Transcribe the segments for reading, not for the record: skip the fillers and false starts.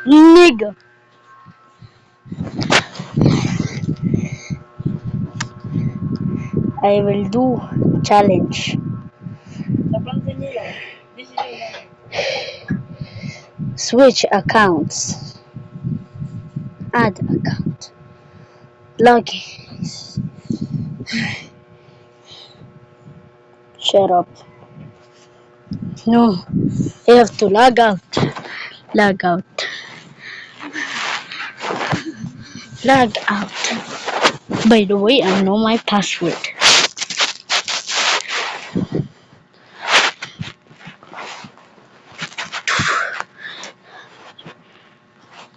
Nigga. I will do challenge. Switch accounts. Add account. Login. Shut up. No, I have to log out. Log out. Log out. By the way, I know my password.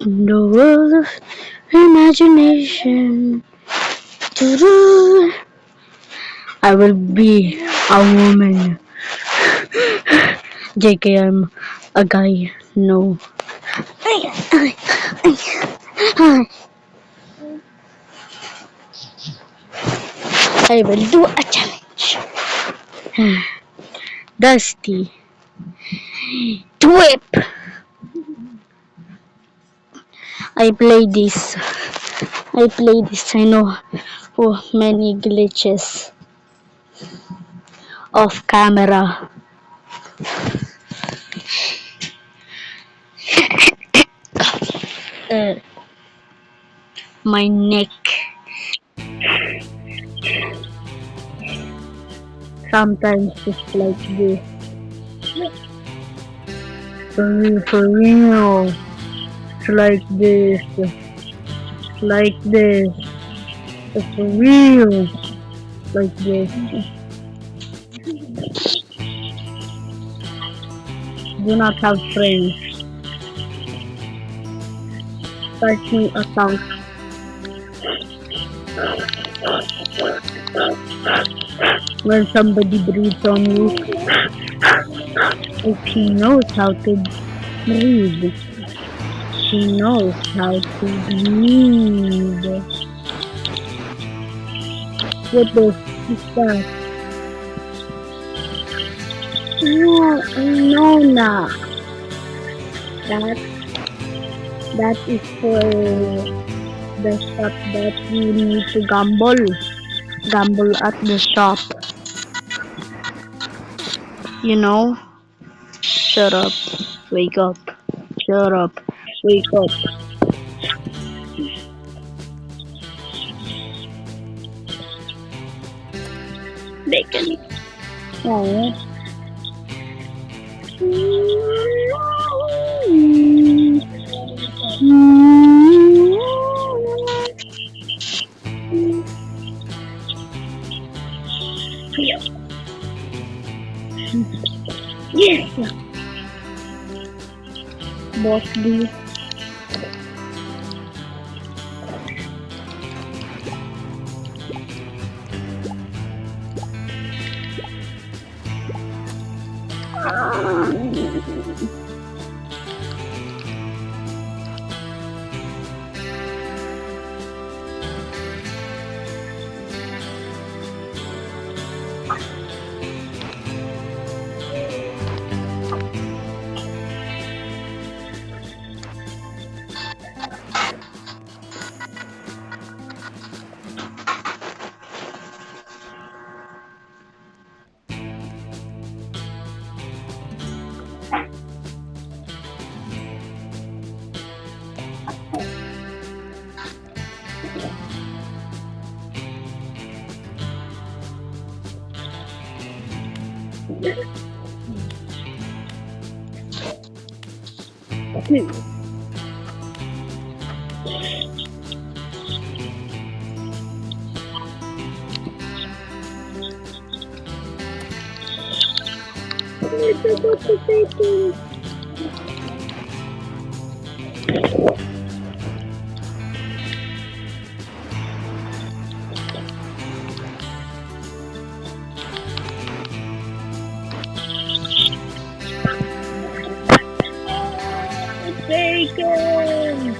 In the world of imagination, doo-doo, I will be a woman. JK, I'm a guy. No. I will do a challenge. Dusty. Twip. I play this. I know many glitches off camera. Uh, my neck. Sometimes it's like this. For real. It's like this. Like this. It's for real. Like this. Do not have friends. Start new account. When somebody breathes on you, if she knows how to breathe, she knows how to breathe. What the f is that? No, nah. That is for the shop that you need to gamble. Gamble at the shop. You know? Shut up. Wake up. Shut up. Wake up. Bacon. Oh. Yes. Boss B. Bacon!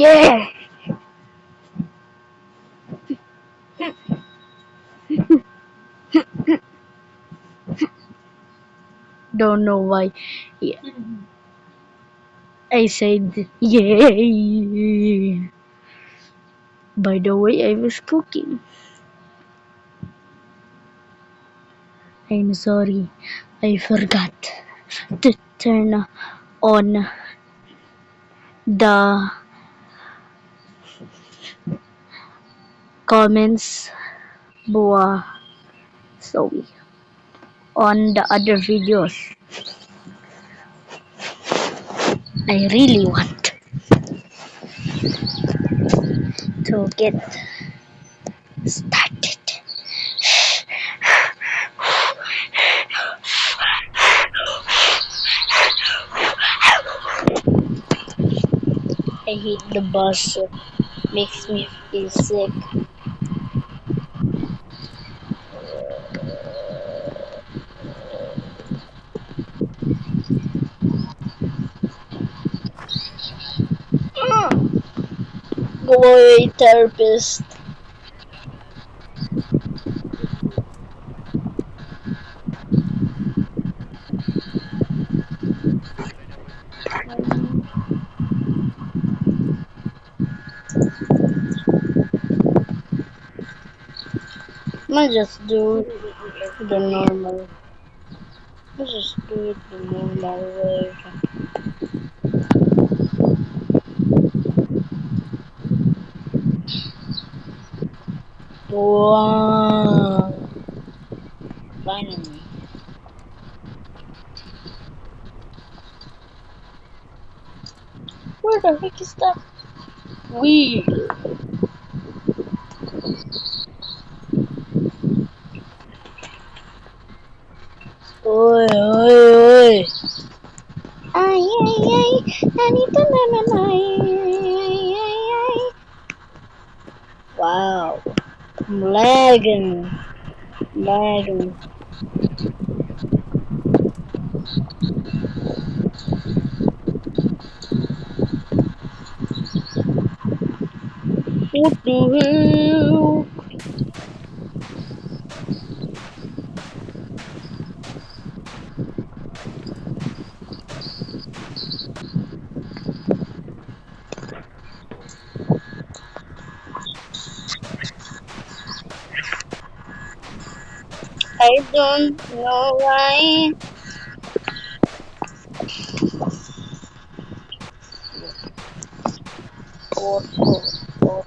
Yeah. Don't know why. Yeah. I said yay. By the way, I was cooking. I'm sorry. I forgot to turn on the comments buah sorry on the other videos. I really want to get started. I hate the bus. It makes me feel sick. Go away, therapist. I just do the normal. I just do it the normal way. Wow. Finally. Where the heck is that wheel? Oi, oi, oi. Ay, ay, ay. Anita, na, na, na, ay, ay, ay. Wow. I'm lagging. Lagging. What the hell? I don't know why. What, what,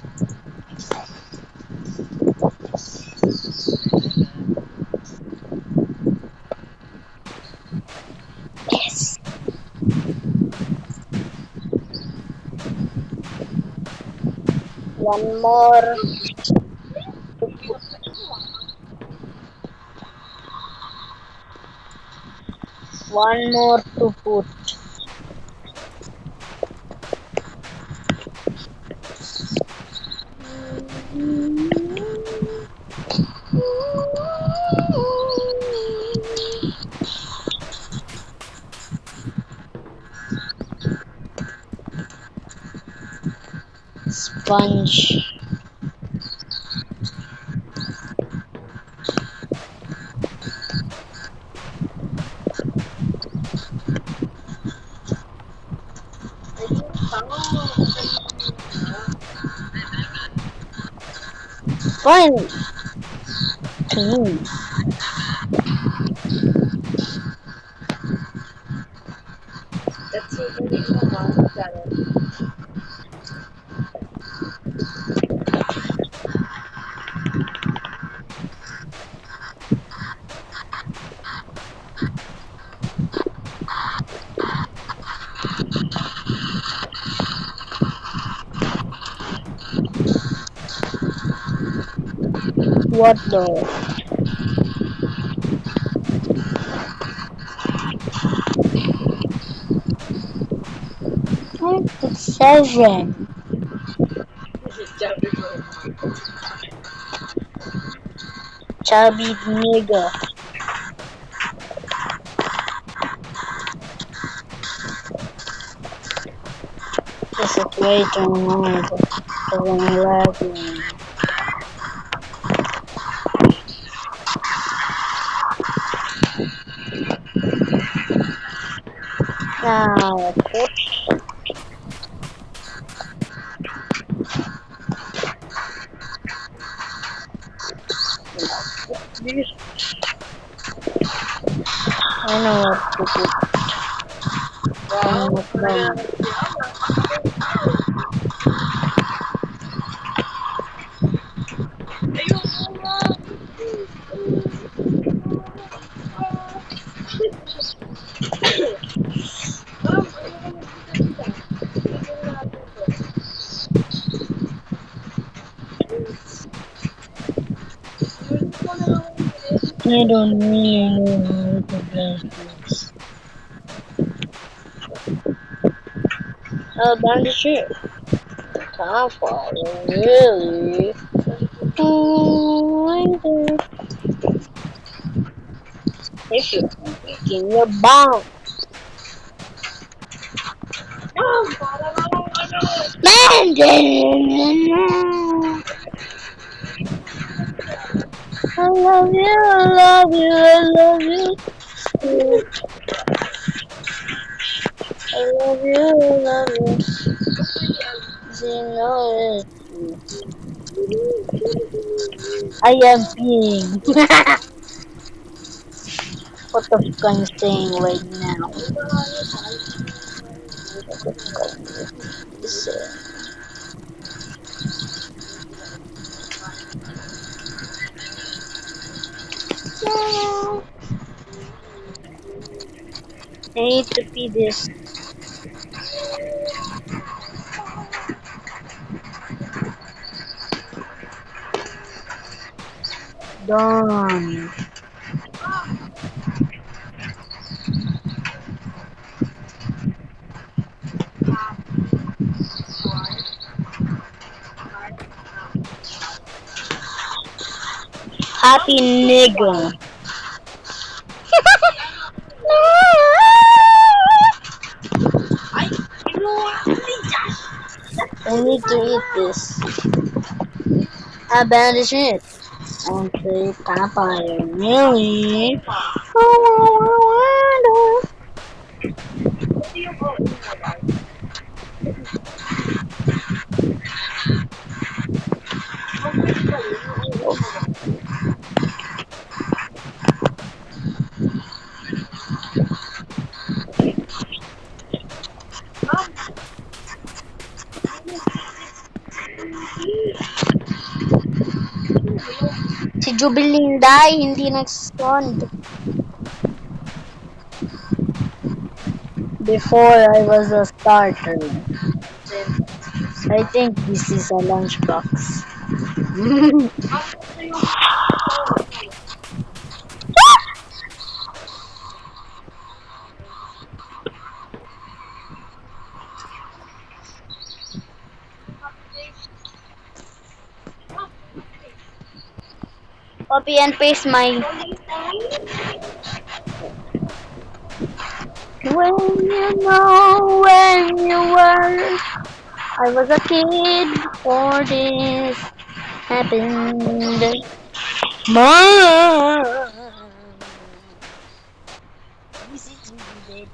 yes. One more. One more to put. Sponge. Fine. What the? It's 7. Chubby nigga. It's okay. Wait a minute. Because I'm lagging. Now, put this. I know what to put. I'm not done. I don't really know how to blend this. Bandage it. Time for really. If you're making your bound. I love you, I love you, I love you. I love you, I love you. You know it. I am peeing. What the fuck I'm saying right now? What the fuck is it? No. I need to pee this. Done. Happy nigga. I need to eat this. Abandon it. And say, Papa, really? Oh, si Jubelinda hindi nag-respond. Before I was a starter. I think this is a lunchbox. Copy and paste my. When you were, I was a kid before this happened. Mom, this is really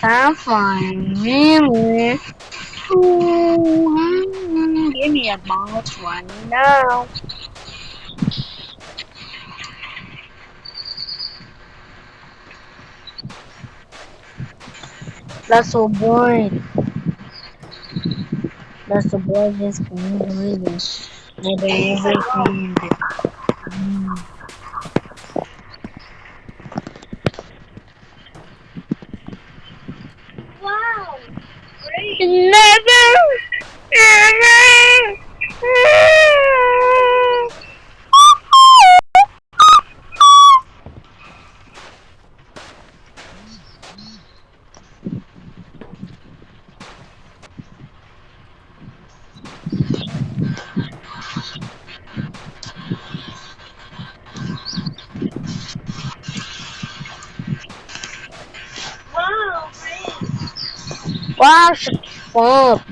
I'm fine, really. Give me a bounce one now. That's so boring. That's the boringest thing really. I don't ever find it. Wow! Great! Never, Wow, shut up,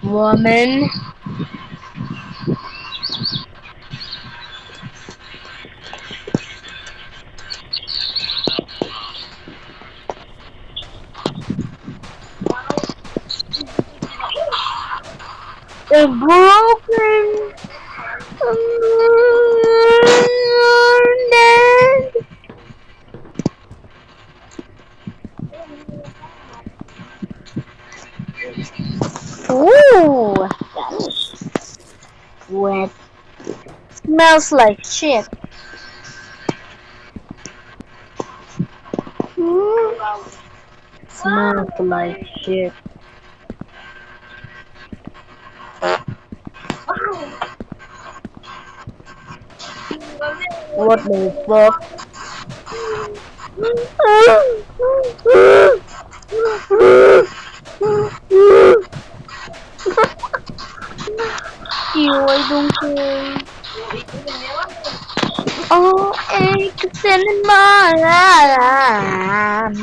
woman. The broken. Ooh, that is wet. Smells like shit. Smells like shit. What the fuck? Ew, I don't care. Oh, eggs in my lamb.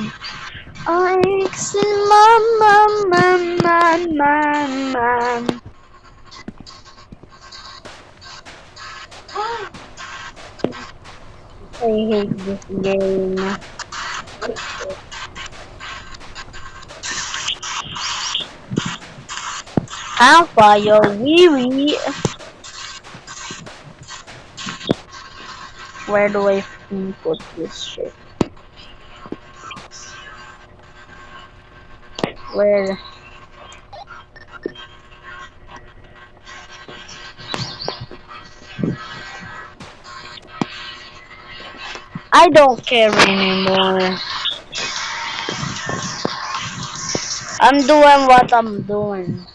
Oh, eggs in my. I hate this game. Alpha, your wee wee. Where do I put this shit? Where? I don't care anymore. I'm doing what I'm doing.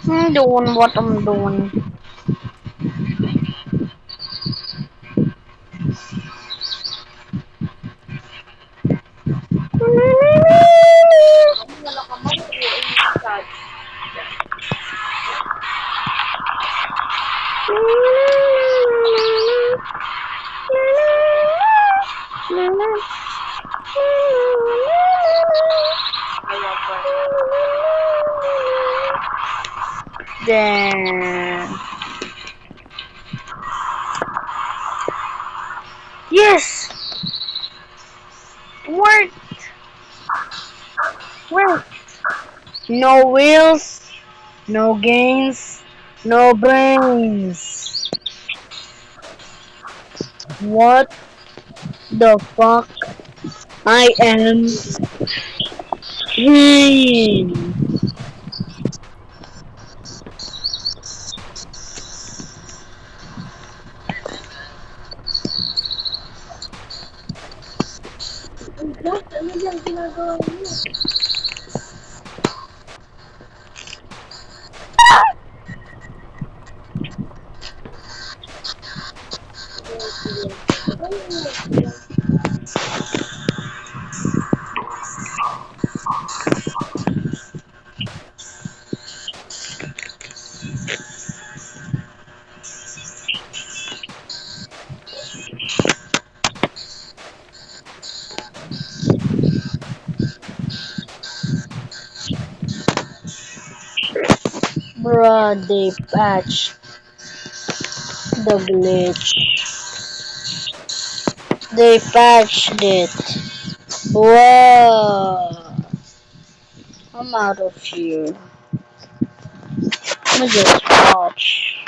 I'm doing what I'm doing. Then yes, work, work. No wheels, no gains, no brains. What the fuck? I am green. Bruh, they patched the glitch. They patched it. Whoa. I'm out of here. Let me just watch.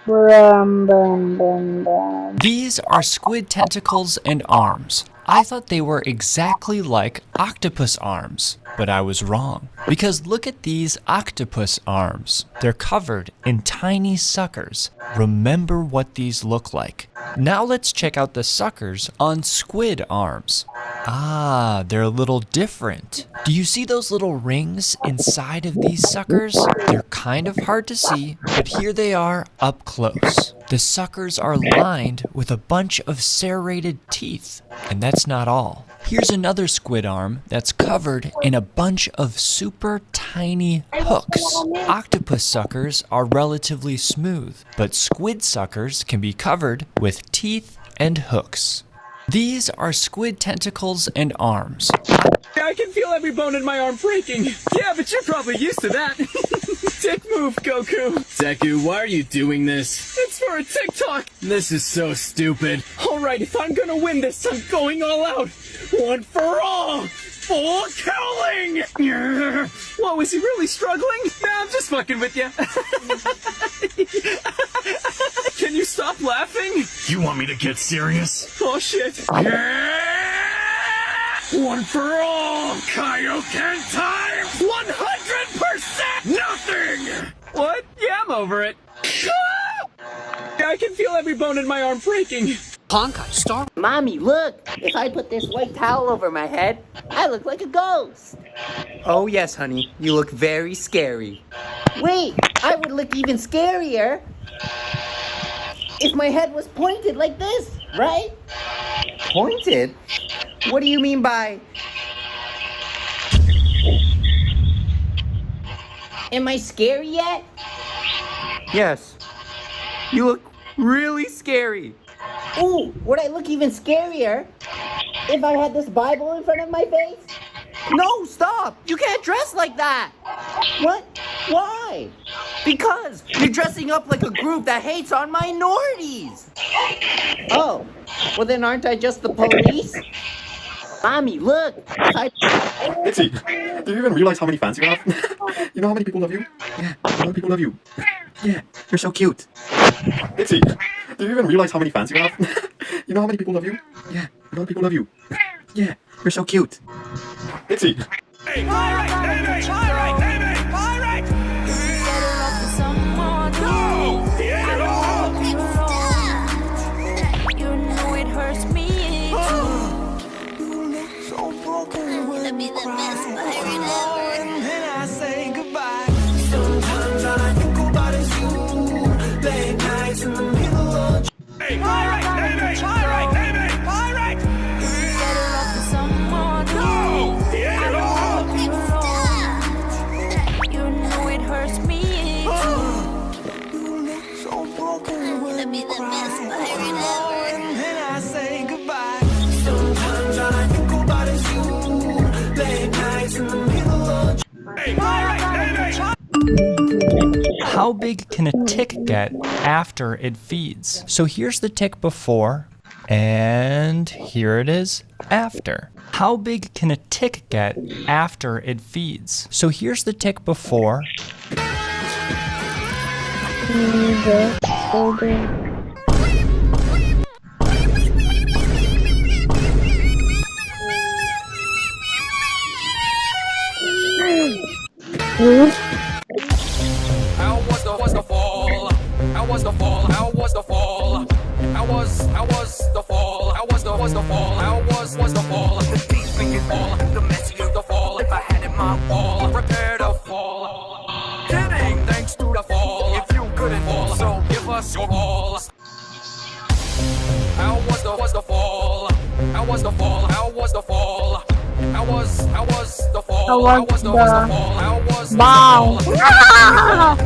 Brum, brum, brum, brum. These are squid tentacles and arms. I thought they were exactly like octopus arms, but I was wrong. Because look at these octopus arms. They're covered in tiny suckers. Remember what these look like. Now let's check out the suckers on squid arms. Ah, they're a little different. Do you see those little rings inside of these suckers? They're kind of hard to see, but here they are up close. The suckers are lined with a bunch of serrated teeth. And that's not all. Here's another squid arm that's covered in a bunch of super tiny hooks. Octopus suckers are relatively smooth, but squid suckers can be covered with teeth and hooks. These are squid tentacles and arms. I can feel every bone in my arm breaking. Yeah, but you're probably used to that. Dick move, Goku. Deku, why are you doing this? It's for a TikTok. This is so stupid. Alright, if I'm gonna win this, I'm going all out. One for all. Full killing! What, was he really struggling? Nah, I'm just fucking with you. Can you stop laughing? You want me to get serious? Oh shit. One for all! Kaioken time! 100% Nothing! What? Yeah, I'm over it. I can feel every bone in my arm breaking. Honkai Star. Mommy, look! If I put this white towel over my head, I look like a ghost. Oh yes, honey. You look very scary. Wait, I would look even scarier if my head was pointed like this, right? Pointed? What do you mean by... Am I scary yet? Yes. You look really scary. Ooh, would I look even scarier if I had this Bible in front of my face? No, stop! You can't dress like that! What? Why? Because you're dressing up like a group that hates on minorities! Oh, well then aren't I just the police? Mommy, look! Itzy, do you even realize how many fans you have? You know how many people love you? Yeah, a lot of people love you. Yeah, you're so cute. Itzy, do you even realize how many fans you have? You know how many people love you? Yeah, a lot of people love you. Yeah, you're so cute. Itzy. Hey, pirate, baby! Pirate, baby! Pirate! No! The end of all! You know it hurts me too. I'm gonna be the best pirate ever. And I say goodbye. Sometimes all I think about is you. Late nights in the middle of... Hey, pirate, baby! Pirate, baby! Pirate! Better off with someone No! The end of all! You know it hurts me too. I'm gonna be the best pirate ever. And I say goodbye. Sometimes all I think about is you. Late nights in the middle of... Hey, pirate, baby! How big can a tick get after it feeds? So here's the tick before, and here it is after. How big can a tick get after it feeds? So here's the tick before, How was the fall? How was the fall? How was the fall? How was the fall? How was the fall? How was the fall? The deeper you fall, the messier the fall. If I had it my wall, prepare to fall. Kidding, thanks to the fall. If you couldn't fall, so give us your balls. How was the fall? How was the fall? How was the fall? How was the fall? How was the fall? How was the Bow. fall?